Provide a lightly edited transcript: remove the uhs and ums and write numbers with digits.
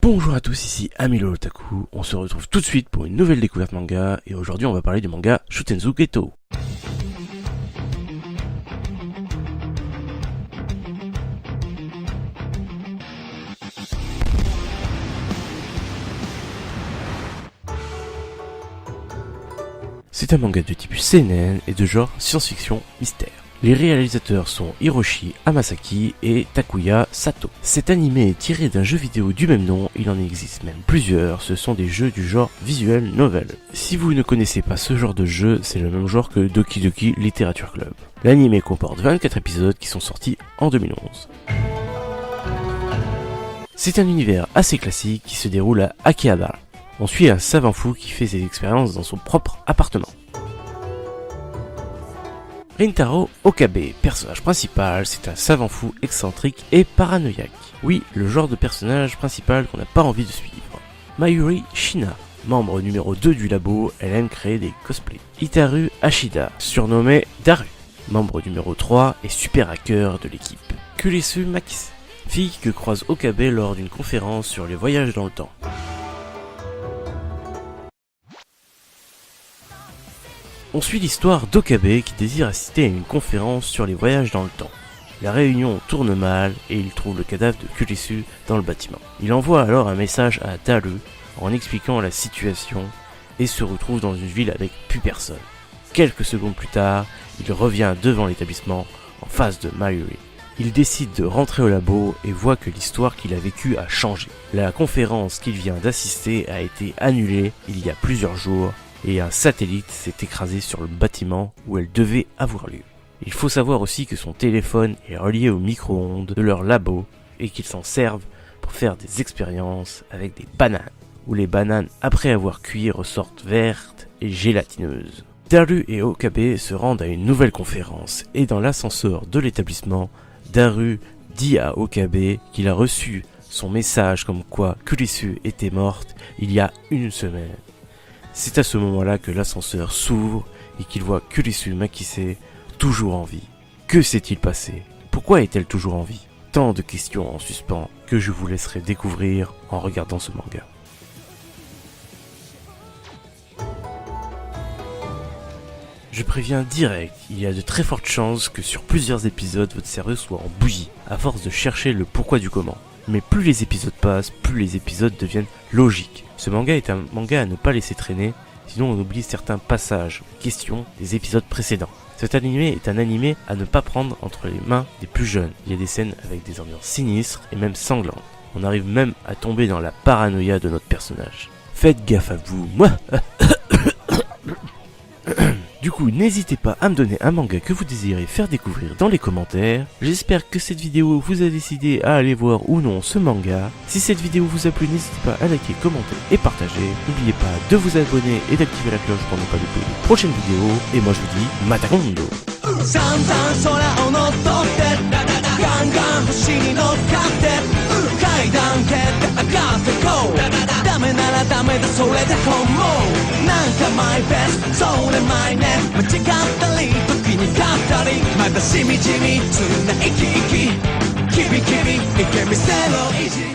Bonjour à tous, ici Amilo Otaku, on se retrouve tout de suite pour une nouvelle découverte manga, et aujourd'hui on va parler du manga Shutenzu Geto. C'est un manga de type seinen et de genre science-fiction mystère. Les réalisateurs sont Hiroshi Hamasaki et Takuya Sato. Cet animé est tiré d'un jeu vidéo du même nom, il en existe même plusieurs, ce sont des jeux du genre visual novel. Si vous ne connaissez pas ce genre de jeu, c'est le même genre que Doki Doki Literature Club. L'animé comporte 24 épisodes qui sont sortis en 2011. C'est un univers assez classique qui se déroule à Akihabara. On suit un savant fou qui fait ses expériences dans son propre appartement. Rintaro Okabe, personnage principal, c'est un savant fou excentrique et paranoïaque. Oui, le genre de personnage principal qu'on n'a pas envie de suivre. Mayuri Shina, membre numéro 2 du labo, elle aime créer des cosplays. Hitaru Ashida, surnommé Daru, membre numéro 3 et super hacker de l'équipe. Kurisu Makise, fille que croise Okabe lors d'une conférence sur les voyages dans le temps. On suit l'histoire d'Okabe qui désire assister à une conférence sur les voyages dans le temps. La réunion tourne mal et il trouve le cadavre de Kurisu dans le bâtiment. Il envoie alors un message à Daru en expliquant la situation et se retrouve dans une ville avec plus personne. Quelques secondes plus tard, il revient devant l'établissement en face de Mayuri. Il décide de rentrer au labo et voit que l'histoire qu'il a vécue a changé. La conférence qu'il vient d'assister a été annulée il y a plusieurs jours et un satellite s'est écrasé sur le bâtiment où elle devait avoir lieu. Il faut savoir aussi que son téléphone est relié au micro-ondes de leur labo et qu'ils s'en servent pour faire des expériences avec des bananes, où les bananes après avoir cuit ressortent vertes et gélatineuses. Daru et Okabe se rendent à une nouvelle conférence et dans l'ascenseur de l'établissement, Daru dit à Okabe qu'il a reçu son message comme quoi Kurisu était morte il y a une semaine. C'est à ce moment-là que l'ascenseur s'ouvre et qu'il voit Kurisu Makise toujours en vie. Que s'est-il passé? Pourquoi est-elle toujours en vie? Tant de questions en suspens que je vous laisserai découvrir en regardant ce manga. Je préviens direct, il y a de très fortes chances que sur plusieurs épisodes votre cerveau soit en bouillie, à force de chercher le pourquoi du comment. Mais plus les épisodes passent, plus les épisodes deviennent logiques. Ce manga est un manga à ne pas laisser traîner, sinon on oublie certains passages ou questions des épisodes précédents. Cet animé est un animé à ne pas prendre entre les mains des plus jeunes. Il y a des scènes avec des ambiances sinistres et même sanglantes. On arrive même à tomber dans la paranoïa de notre personnage. Faites gaffe à vous, moi. Du coup, n'hésitez pas à me donner un manga que vous désirez faire découvrir dans les commentaires. J'espère que cette vidéo vous a décidé à aller voir ou non ce manga. Si cette vidéo vous a plu, n'hésitez pas à liker, commenter et partager. N'oubliez pas de vous abonner et d'activer la cloche pour ne pas louper les prochaines vidéos. Et moi je vous dis, Matakondo! My best, so am I net 間違ったり時に勝ったりまだしみじみつな生き生きキビキビいけみせろ意地